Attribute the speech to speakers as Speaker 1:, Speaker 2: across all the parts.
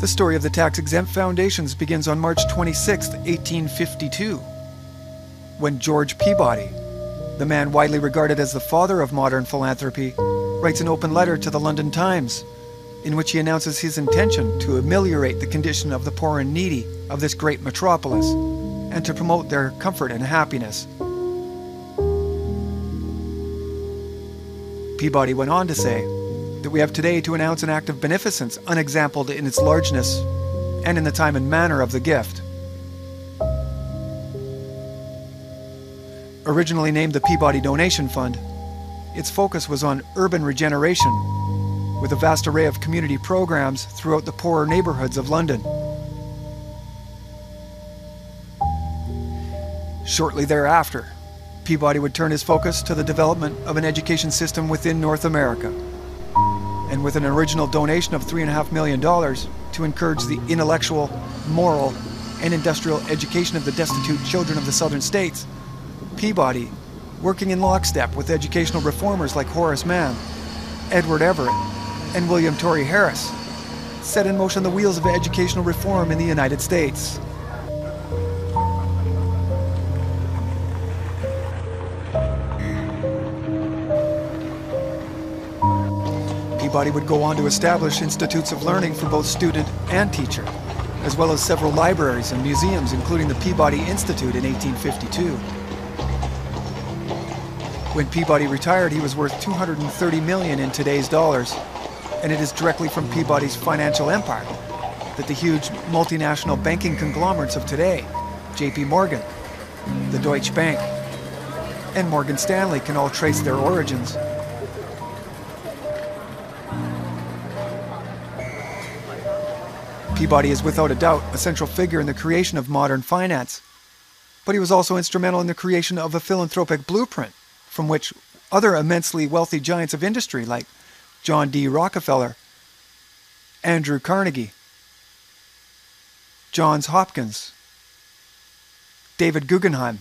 Speaker 1: The story of the tax-exempt foundations begins on March 26, 1852, when George Peabody, the man widely regarded as the father of modern philanthropy, writes an open letter to the London Times, in which he announces his intention to ameliorate the condition of the poor and needy of this great metropolis, and to promote their comfort and happiness. Peabody went on to say that we have today to announce an act of beneficence unexampled in its largeness and in the time and manner of the gift. Originally named the Peabody Donation Fund, its focus was on urban regeneration, with a vast array of community programs throughout the poorer neighborhoods of London. Shortly thereafter, Peabody would turn his focus to the development of an education system within North America, and with an original donation of $3.5 million to encourage the intellectual, moral, and industrial education of the destitute children of the southern states, Peabody, working in lockstep with educational reformers like Horace Mann, Edward Everett, and William Torrey Harris, set in motion the wheels of educational reform in the United States. Peabody would go on to establish institutes of learning for both student and teacher, as well as several libraries and museums, including the Peabody Institute in 1852. When Peabody retired, he was worth $230 million in today's dollars, and it is directly from Peabody's financial empire that the huge multinational banking conglomerates of today, J.P. Morgan, the Deutsche Bank, and Morgan Stanley can all trace their origins. Peabody is without a doubt a central figure in the creation of modern finance, but he was also instrumental in the creation of a philanthropic blueprint from which other immensely wealthy giants of industry like John D. Rockefeller, Andrew Carnegie, Johns Hopkins, David Guggenheim,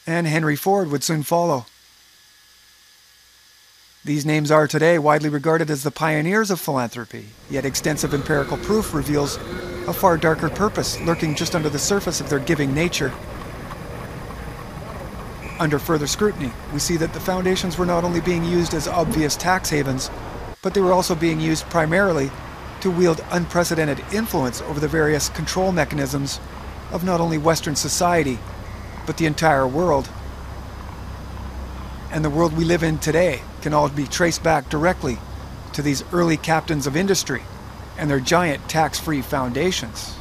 Speaker 1: and Henry Ford would soon follow. These names are today widely regarded as the pioneers of philanthropy, yet extensive empirical proof reveals a far darker purpose lurking just under the surface of their giving nature. Under further scrutiny, we see that the foundations were not only being used as obvious tax havens, but they were also being used primarily to wield unprecedented influence over the various control mechanisms of not only Western society, but the entire world. And the world we live in today can all be traced back directly to these early captains of industry and their giant tax-free foundations.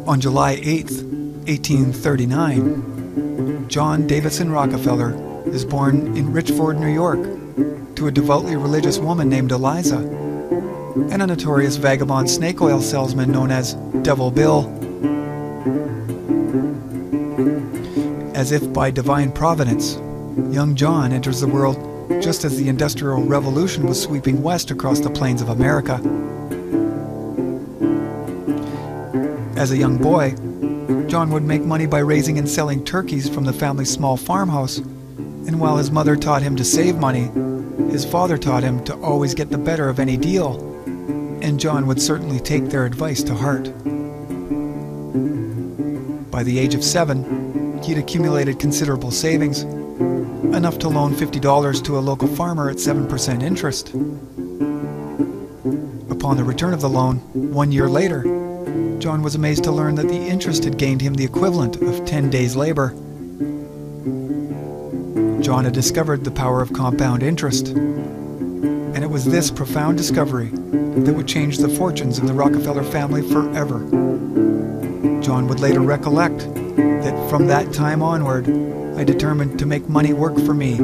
Speaker 1: On July 8, 1839, John Davison Rockefeller is born in Richford, New York, to a devoutly religious woman named Eliza and a notorious vagabond snake oil salesman known as Devil Bill. As if by divine providence, young John enters the world just as the Industrial Revolution was sweeping west across the plains of America. As a young boy, John would make money by raising and selling turkeys from the family's small farmhouse, and while his mother taught him to save money, his father taught him to always get the better of any deal, and John would certainly take their advice to heart. By the age of 7, he'd accumulated considerable savings, enough to loan $50 to a local farmer at 7% interest. Upon the return of the loan, 1 year later, John was amazed to learn that the interest had gained him the equivalent of 10 days' labor. John had discovered the power of compound interest, and it was this profound discovery that would change the fortunes of the Rockefeller family forever. John would later recollect that from that time onward, I determined to make money work for me.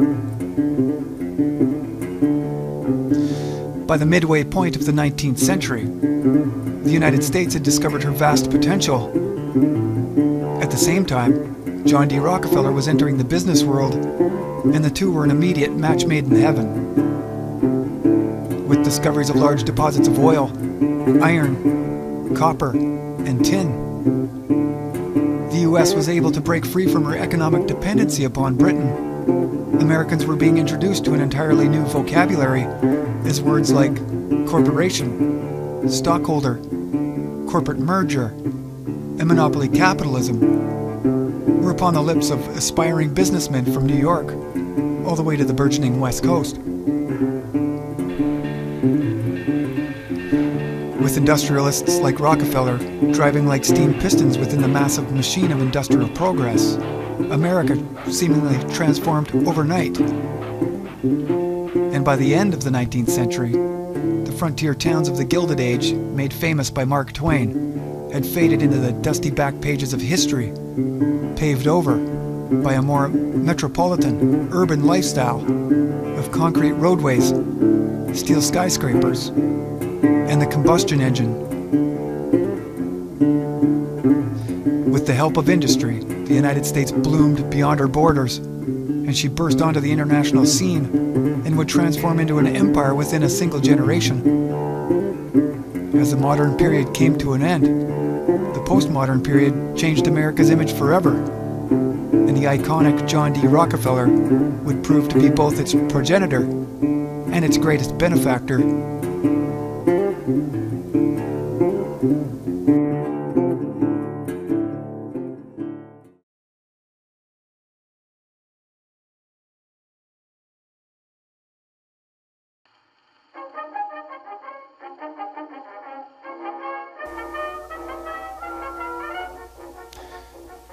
Speaker 1: By the midway point of the 19th century, the United States had discovered her vast potential At the same time, John D Rockefeller was entering the business world, and the two were an immediate match made in heaven. With discoveries of large deposits of oil, iron, copper, and tin, the U.S. was able to break free from her economic dependency upon Britain. Americans were being introduced to an entirely new vocabulary, as words like corporation, stockholder, corporate merger, and monopoly capitalism were upon the lips of aspiring businessmen from New York, all the way to the burgeoning West Coast. With industrialists like Rockefeller driving like steam pistons within the massive machine of industrial progress, America seemingly transformed overnight. And by the end of the 19th century, the frontier towns of the Gilded Age, made famous by Mark Twain, had faded into the dusty back pages of history, paved over by a more metropolitan, urban lifestyle of concrete roadways, steel skyscrapers, and the combustion engine. With the help of industry, the United States bloomed beyond her borders, and she burst onto the international scene and would transform into an empire within a single generation. As the modern period came to an end, the postmodern period changed America's image forever, and the iconic John D. Rockefeller would prove to be both its progenitor and its greatest benefactor.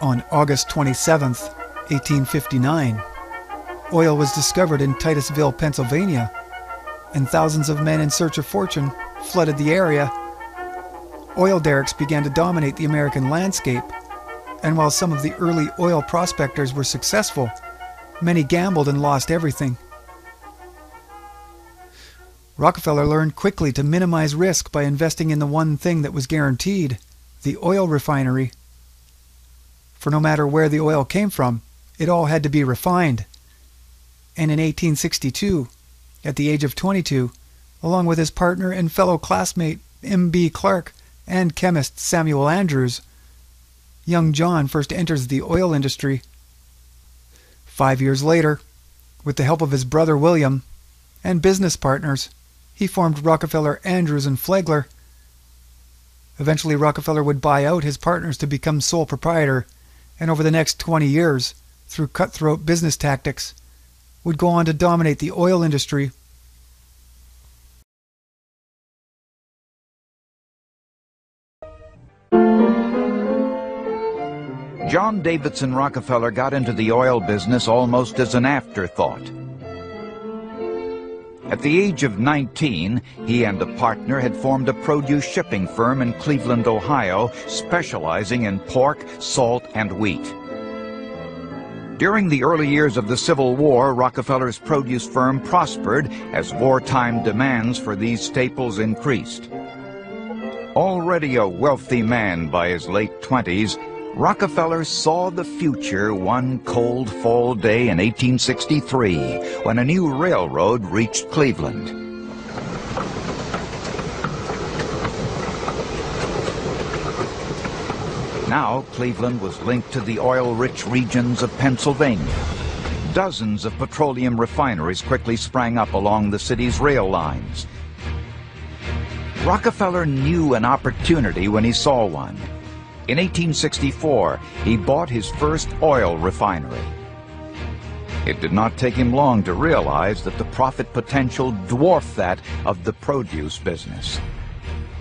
Speaker 1: On August 27, 1859, oil was discovered in Titusville, Pennsylvania, and thousands of men in search of fortune flooded the area. Oil derricks began to dominate the American landscape, and while some of the early oil prospectors were successful, many gambled and lost everything. Rockefeller learned quickly to minimize risk by investing in the one thing that was guaranteed, the oil refinery. For no matter where the oil came from, it all had to be refined. And in 1862, at the age of 22, along with his partner and fellow classmate M.B. Clark and chemist Samuel Andrews, young John first enters the oil industry. 5 years later, with the help of his brother William and business partners, he formed Rockefeller, Andrews, and Flegler. Eventually, Rockefeller would buy out his partners to become sole proprietor, and over the next 20 years, through cutthroat business tactics, would go on to dominate the oil industry.
Speaker 2: John Davidson Rockefeller got into the oil business almost as an afterthought. At the age of 19, he and a partner had formed a produce shipping firm in Cleveland, Ohio, specializing in pork, salt, and wheat. During the early years of the Civil War, Rockefeller's produce firm prospered as wartime demands for these staples increased. Already a wealthy man by his late 20s, Rockefeller saw the future one cold fall day in 1863 when a new railroad reached Cleveland. Now Cleveland was linked to the oil-rich regions of Pennsylvania. Dozens of petroleum refineries quickly sprang up along the city's rail lines. Rockefeller knew an opportunity when he saw one. In 1864, he bought his first oil refinery. It did not take him long to realize that the profit potential dwarfed that of the produce business.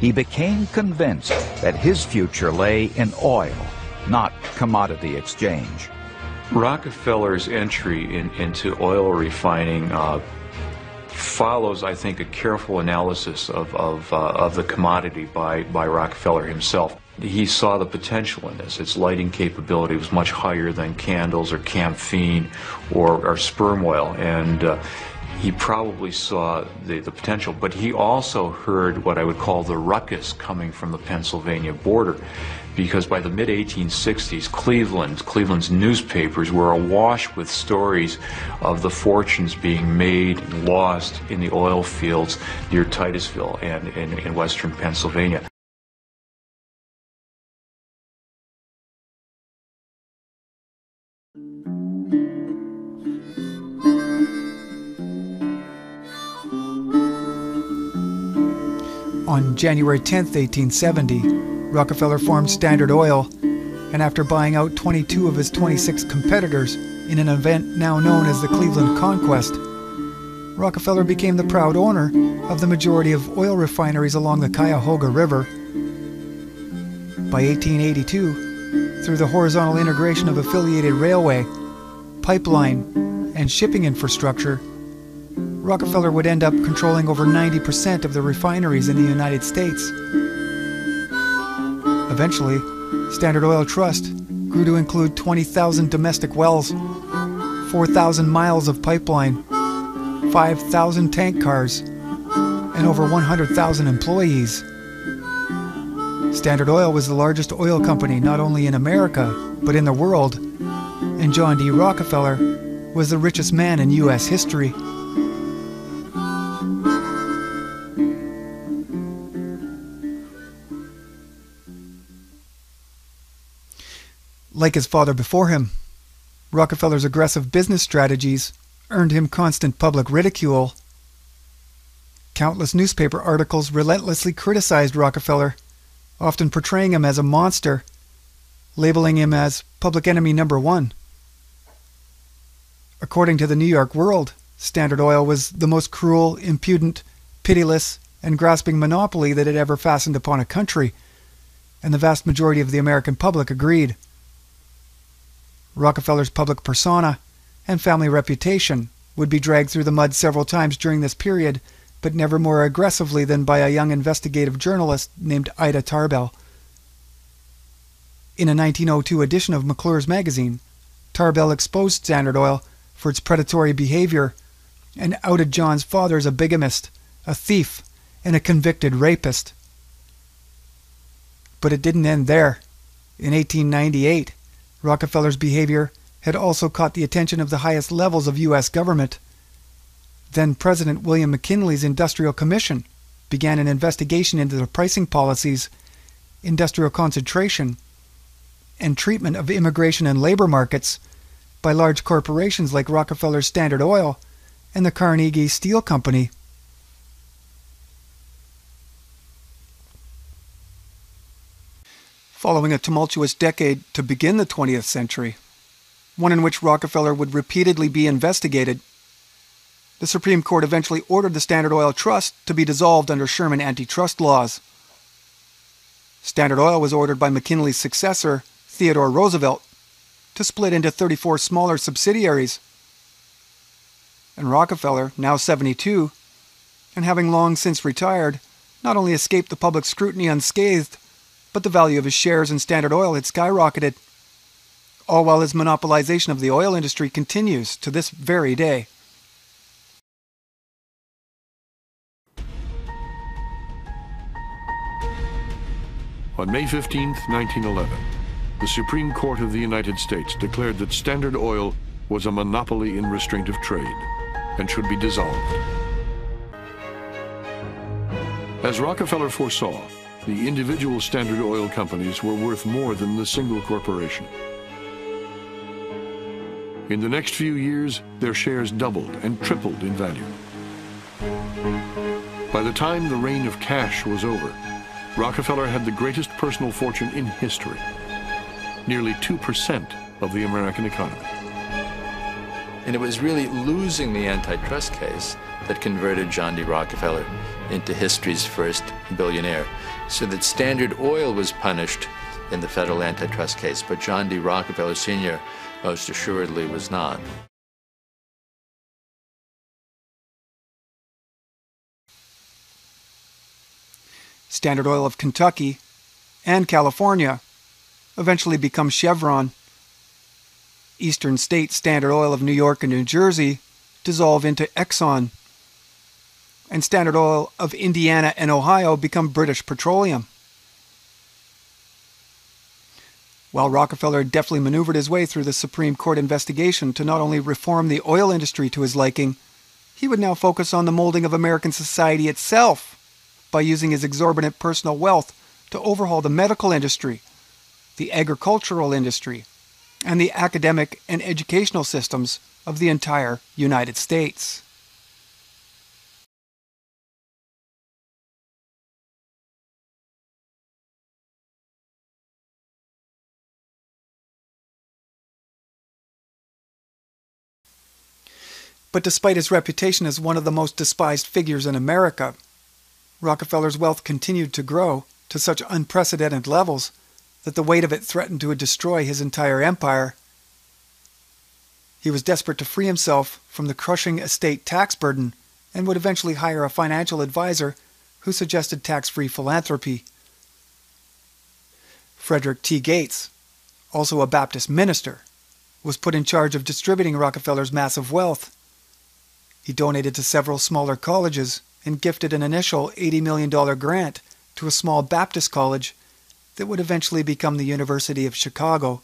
Speaker 2: He became convinced that his future lay in oil, not commodity exchange.
Speaker 3: Rockefeller's entry into oil refining follows, I think, a careful analysis of the commodity by Rockefeller himself. He saw the potential in this. Its lighting capability was much higher than candles or camphene or sperm oil, and he probably saw the potential, but he also heard what I would call the ruckus coming from the Pennsylvania border, because by the mid-1860s, Cleveland's newspapers were awash with stories of the fortunes being made and lost in the oil fields near Titusville and in western Pennsylvania.
Speaker 1: On January 10, 1870, Rockefeller formed Standard Oil, and after buying out 22 of his 26 competitors in an event now known as the Cleveland Conquest, Rockefeller became the proud owner of the majority of oil refineries along the Cuyahoga River. By 1882, through the horizontal integration of affiliated railway, pipeline, and shipping infrastructure, Rockefeller would end up controlling over 90% of the refineries in the United States. Eventually, Standard Oil Trust grew to include 20,000 domestic wells, 4,000 miles of pipeline, 5,000 tank cars, and over 100,000 employees. Standard Oil was the largest oil company not only in America, but in the world, and John D. Rockefeller was the richest man in U.S. history. Like his father before him, Rockefeller's aggressive business strategies earned him constant public ridicule. Countless newspaper articles relentlessly criticized Rockefeller, often portraying him as a monster, labeling him as public enemy number one. According to the New York World, Standard Oil was the most cruel, impudent, pitiless, and grasping monopoly that had ever fastened upon a country, and the vast majority of the American public agreed. Rockefeller's public persona and family reputation would be dragged through the mud several times during this period, but never more aggressively than by a young investigative journalist named Ida Tarbell. In a 1902 edition of McClure's magazine, Tarbell exposed Standard Oil for its predatory behavior and outed John's father as a bigamist, a thief, and a convicted rapist. But it didn't end there. In 1898, Rockefeller's behavior had also caught the attention of the highest levels of U.S. government. Then President William McKinley's Industrial Commission began an investigation into the pricing policies, industrial concentration, and treatment of immigration and labor markets by large corporations like Rockefeller's Standard Oil and the Carnegie Steel Company. Following a tumultuous decade to begin the 20th century, one in which Rockefeller would repeatedly be investigated, the Supreme Court eventually ordered the Standard Oil Trust to be dissolved under Sherman antitrust laws. Standard Oil was ordered by McKinley's successor, Theodore Roosevelt, to split into 34 smaller subsidiaries. And Rockefeller, now 72, and having long since retired, not only escaped the public scrutiny unscathed, but the value of his shares in Standard Oil had skyrocketed, all while his monopolization of the oil industry continues to this very day.
Speaker 4: On May 15, 1911, the Supreme Court of the United States declared that Standard Oil was a monopoly in restraint of trade and should be dissolved. As Rockefeller foresaw, the individual Standard Oil companies were worth more than the single corporation. In the next few years, their shares doubled and tripled in value. By the time the reign of cash was over, Rockefeller had the greatest personal fortune in history, nearly 2% of the American economy.
Speaker 5: And it was really losing the antitrust case that converted John D. Rockefeller into history's first billionaire. So that Standard Oil was punished in the federal antitrust case, but John D. Rockefeller Sr. most assuredly was not.
Speaker 1: Standard Oil of Kentucky and California eventually become Chevron. Eastern State Standard Oil of New York and New Jersey dissolve into Exxon, and Standard Oil of Indiana and Ohio become British Petroleum. While Rockefeller deftly maneuvered his way through the Supreme Court investigation to not only reform the oil industry to his liking, he would now focus on the molding of American society itself by using his exorbitant personal wealth to overhaul the medical industry, the agricultural industry, and the academic and educational systems of the entire United States. But despite his reputation as one of the most despised figures in America, Rockefeller's wealth continued to grow to such unprecedented levels that the weight of it threatened to destroy his entire empire. He was desperate to free himself from the crushing estate tax burden and would eventually hire a financial advisor who suggested tax-free philanthropy. Frederick T. Gates, also a Baptist minister, was put in charge of distributing Rockefeller's massive wealth. He donated to several smaller colleges and gifted an initial $80 million grant to a small Baptist college that would eventually become the University of Chicago.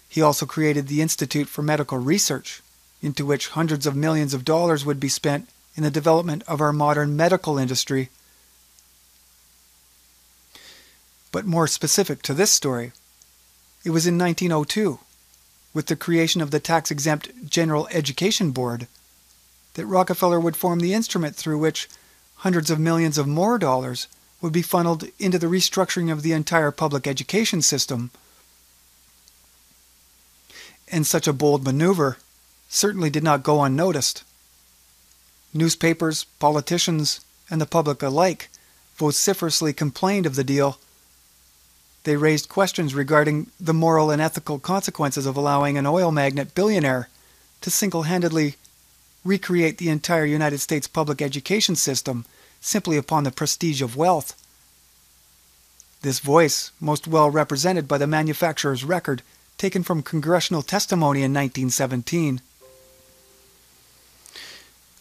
Speaker 1: He also created the Institute for Medical Research, into which hundreds of millions of dollars would be spent in the development of our modern medical industry. But more specific to this story, it was in 1902, with the creation of the tax-exempt General Education Board, that Rockefeller would form the instrument through which hundreds of millions of more dollars would be funneled into the restructuring of the entire public education system. And such a bold maneuver certainly did not go unnoticed. Newspapers, politicians, and the public alike vociferously complained of the deal. They raised questions regarding the moral and ethical consequences of allowing an oil magnate billionaire to single-handedly recreate the entire United States public education system simply upon the prestige of wealth. This voice, most well represented by the manufacturer's record taken from congressional testimony in 1917.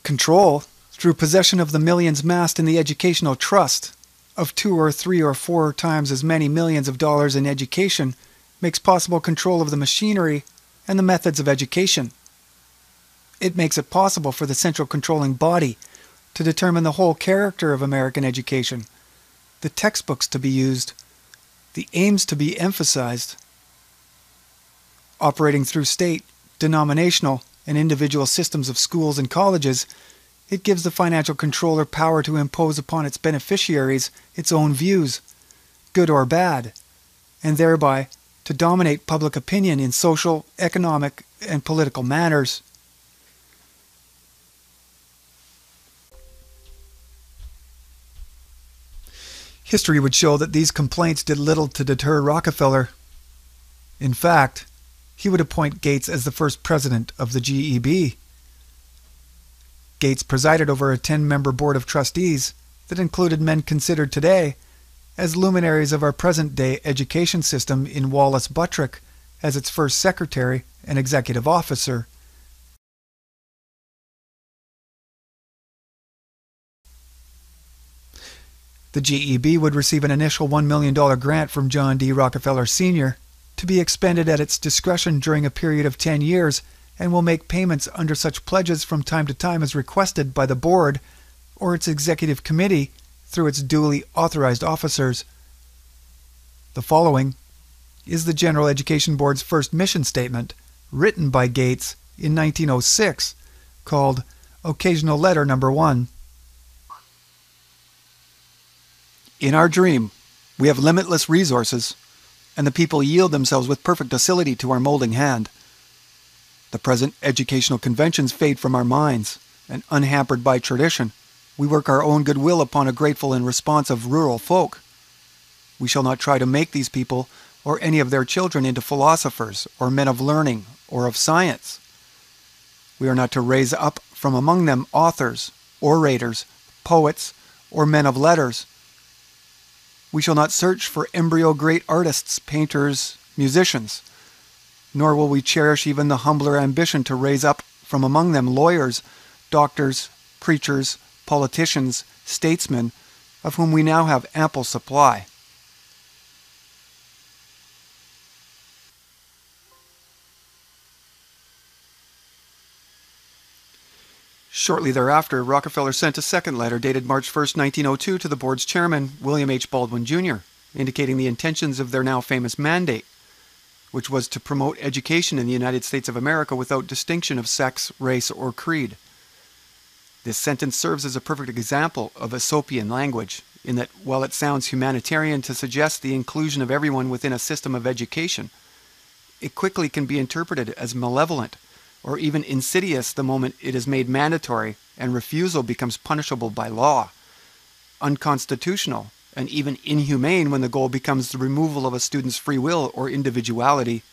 Speaker 1: Control, through possession of the millions massed in the educational trust, of 2 or 3 or 4 times as many millions of dollars in education, makes possible control of the machinery and the methods of education. It makes it possible for the central controlling body to determine the whole character of American education, the textbooks to be used, the aims to be emphasized. Operating through state, denominational, and individual systems of schools and colleges, it gives the financial controller power to impose upon its beneficiaries its own views, good or bad, and thereby to dominate public opinion in social, economic, and political matters. History would show that these complaints did little to deter Rockefeller. In fact, he would appoint Gates as the first president of the GEB. Gates presided over a 10-member board of trustees that included men considered today as luminaries of our present-day education system in Wallace Buttrick as its first secretary and executive officer. The GEB would receive an initial $1 million grant from John D. Rockefeller Sr. to be expended at its discretion during a period of 10 years and will make payments under such pledges from time to time as requested by the board or its executive committee through its duly authorized officers. The following is the General Education Board's first mission statement, written by Gates in 1906, called Occasional Letter Number 1. In our dream, we have limitless resources, and the people yield themselves with perfect docility to our molding hand. The present educational conventions fade from our minds, and unhampered by tradition, we work our own goodwill upon a grateful and responsive rural folk. We shall not try to make these people or any of their children into philosophers or men of learning or of science. We are not to raise up from among them authors, orators, poets, or men of letters. We shall not search for embryo great artists, painters, musicians. nor will we cherish even the humbler ambition to raise up from among them lawyers, doctors, preachers, politicians, statesmen, of whom we now have ample supply. Shortly thereafter, Rockefeller sent a second letter dated March 1, 1902 to the board's chairman, William H. Baldwin, Jr., indicating the intentions of their now famous mandate, which was to promote education in the United States of America without distinction of sex, race, or creed. This sentence serves as a perfect example of Aesopian language, in that while it sounds humanitarian to suggest the inclusion of everyone within a system of education, it quickly can be interpreted as malevolent, or even insidious the moment it is made mandatory and refusal becomes punishable by law, unconstitutional, and even inhumane when the goal becomes the removal of a student's free will or individuality.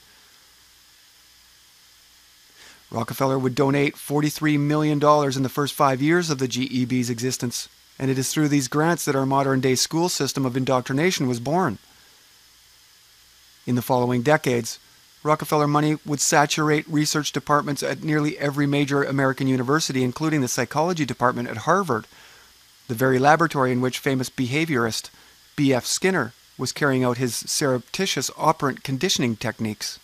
Speaker 1: Rockefeller would donate $43 million in the first 5 years of the GEB's existence, and it is through these grants that our modern-day school system of indoctrination was born. In the following decades, Rockefeller money would saturate research departments at nearly every major American university, including the psychology department at Harvard, the very laboratory in which famous behaviorist B.F. Skinner was carrying out his surreptitious operant conditioning techniques.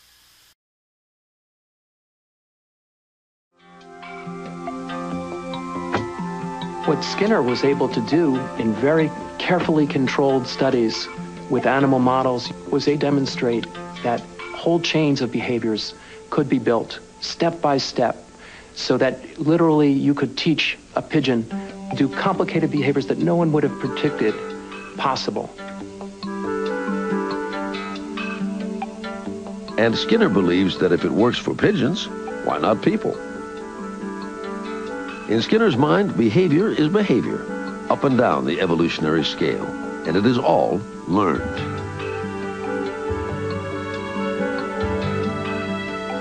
Speaker 6: What Skinner was able to do in very carefully controlled studies with animal models was they demonstrate that whole chains of behaviors could be built step by step so that literally you could teach a pigeon to do complicated behaviors that no one would have predicted possible.
Speaker 7: And Skinner believes that if it works for pigeons, why not people? In Skinner's mind, behavior is behavior, up and down the evolutionary scale, and it is all learned.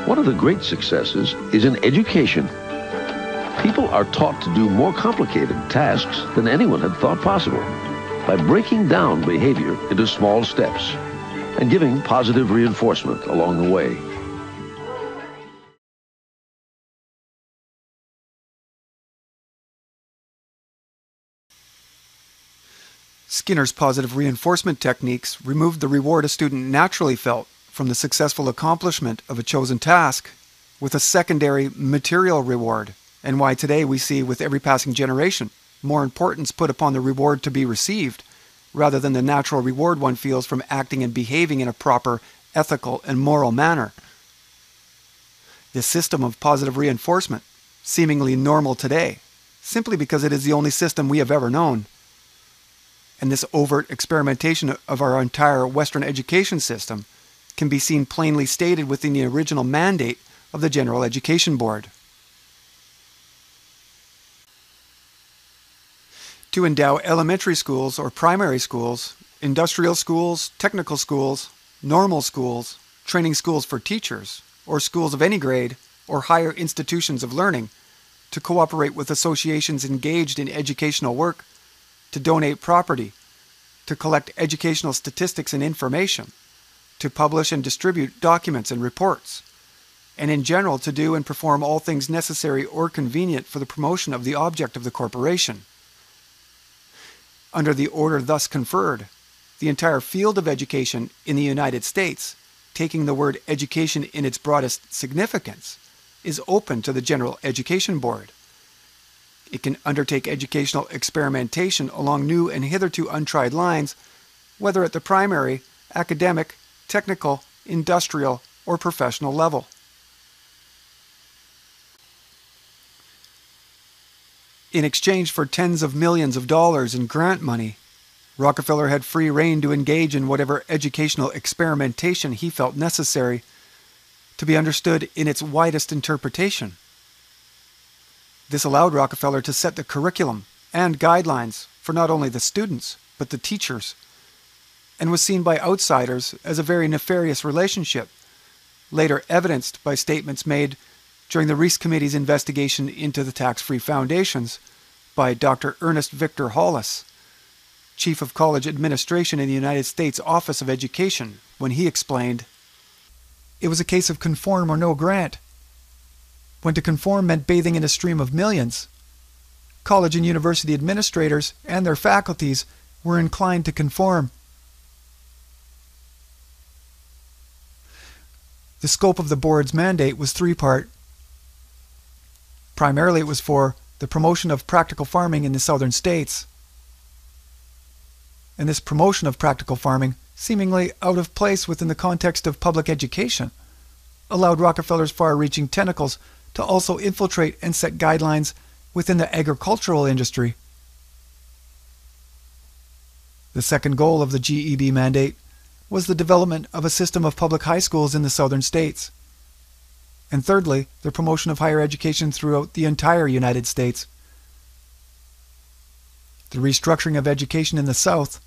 Speaker 7: One of the great successes is in education. People are taught to do more complicated tasks than anyone had thought possible by breaking down behavior into small steps and giving positive reinforcement along the way.
Speaker 1: Skinner's positive reinforcement techniques removed the reward a student naturally felt from the successful accomplishment of a chosen task with a secondary material reward, and why today we see with every passing generation more importance put upon the reward to be received rather than the natural reward one feels from acting and behaving in a proper, ethical, and moral manner. This system of positive reinforcement, seemingly normal today, simply because it is the only system we have ever known, and this overt experimentation of our entire Western education system can be seen plainly stated within the original mandate of the General Education Board. To endow elementary schools or primary schools, industrial schools, technical schools, normal schools, training schools for teachers, or schools of any grade, or higher institutions of learning, to cooperate with associations engaged in educational work, to donate property, to collect educational statistics and information, to publish and distribute documents and reports, and in general to do and perform all things necessary or convenient for the promotion of the object of the corporation. Under the order thus conferred, the entire field of education in the United States, taking the word education in its broadest significance, is open to the General Education Board. It can undertake educational experimentation along new and hitherto untried lines, whether at the primary, academic, technical, industrial, or professional level. In exchange for tens of millions of dollars in grant money, Rockefeller had free rein to engage in whatever educational experimentation he felt necessary, to be understood in its widest interpretation. This allowed Rockefeller to set the curriculum and guidelines for not only the students, but the teachers, and was seen by outsiders as a very nefarious relationship, later evidenced by statements made during the Reese Committee's investigation into the tax-free foundations by Dr. Ernest Victor Hollis, Chief of College Administration in the United States Office of Education, when he explained, it was a case of conform or no grant. When to conform meant bathing in a stream of millions, college and university administrators and their faculties were inclined to conform. The scope of the board's mandate was three-part. Primarily it was for the promotion of practical farming in the southern states. And this promotion of practical farming, seemingly out of place within the context of public education, allowed Rockefeller's far-reaching tentacles to also infiltrate and set guidelines within the agricultural industry. The second goal of the GEB mandate was the development of a system of public high schools in the southern states. And thirdly, the promotion of higher education throughout the entire United States. The restructuring of education in the South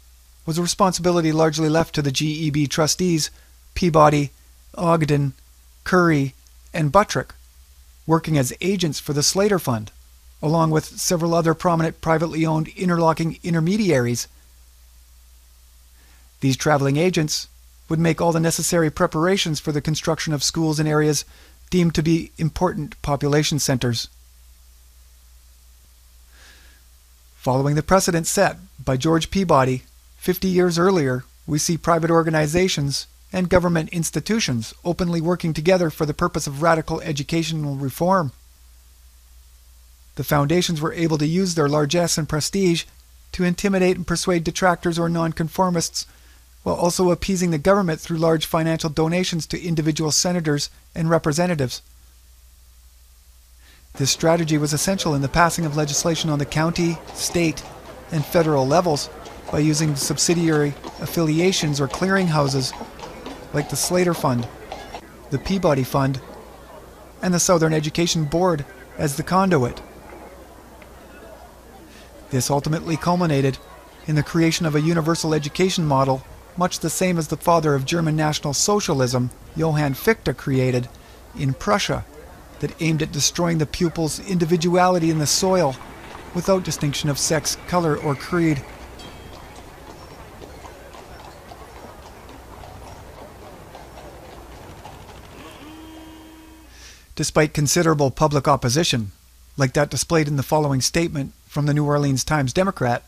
Speaker 1: was a responsibility largely left to the GEB trustees Peabody, Ogden, Curry, and Buttrick, working as agents for the Slater Fund, along with several other prominent privately owned interlocking intermediaries. These traveling agents would make all the necessary preparations for the construction of schools in areas deemed to be important population centers. Following the precedent set by George Peabody 50 years earlier, we see private organizations and government institutions openly working together for the purpose of radical educational reform. The foundations were able to use their largesse and prestige to intimidate and persuade detractors or nonconformists, while also appeasing the government through large financial donations to individual senators and representatives. This strategy was essential in the passing of legislation on the county, state, and federal levels by using subsidiary affiliations or clearinghouses like the Slater Fund, the Peabody Fund, and the Southern Education Board as the conduit. This ultimately culminated in the creation of a universal education model, much the same as the father of German National Socialism, Johann Fichte, created in Prussia, that aimed at destroying the pupil's individuality in the soil without distinction of sex, color, or creed. Despite considerable public opposition, like that displayed in the following statement from the New Orleans Times-Democrat,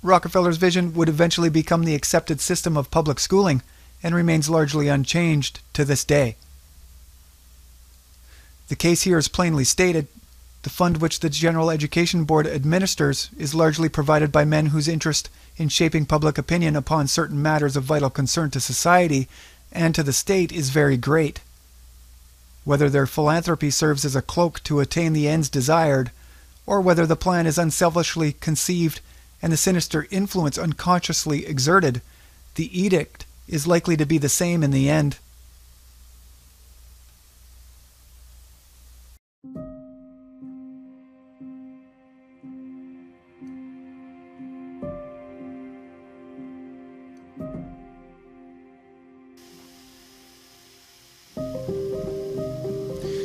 Speaker 1: Rockefeller's vision would eventually become the accepted system of public schooling and remains largely unchanged to this day. The case here is plainly stated. The fund which the General Education Board administers is largely provided by men whose interest in shaping public opinion upon certain matters of vital concern to society and to the state is very great. Whether their philanthropy serves as a cloak to attain the ends desired, or whether the plan is unselfishly conceived and the sinister influence unconsciously exerted, the edict is likely to be the same in the end.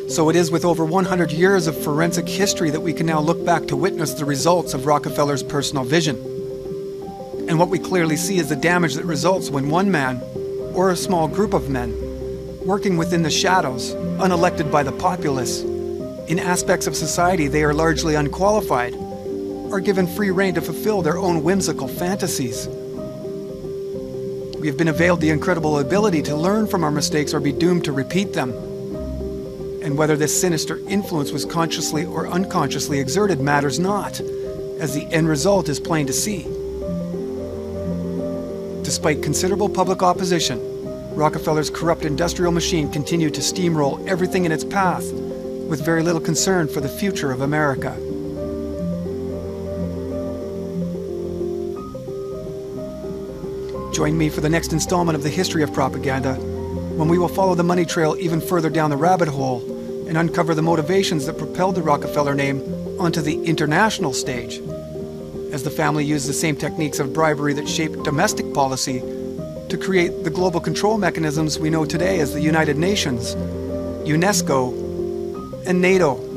Speaker 1: So it is with over 100 years of forensic history that we can now look back to witness the results of Rockefeller's personal vision. And what we clearly see is the damage that results when one man, or a small group of men, working within the shadows, unelected by the populace, in aspects of society they are largely unqualified, are given free rein to fulfill their own whimsical fantasies. We have been availed the incredible ability to learn from our mistakes or be doomed to repeat them. And whether this sinister influence was consciously or unconsciously exerted matters not, as the end result is plain to see. Despite considerable public opposition, Rockefeller's corrupt industrial machine continued to steamroll everything in its path, with very little concern for the future of America. Join me for the next installment of the History of Propaganda, when we will follow the money trail even further down the rabbit hole and uncover the motivations that propelled the Rockefeller name onto the international stage, as the family used the same techniques of bribery that shaped domestic policy to create the global control mechanisms we know today as the United Nations, UNESCO, and NATO.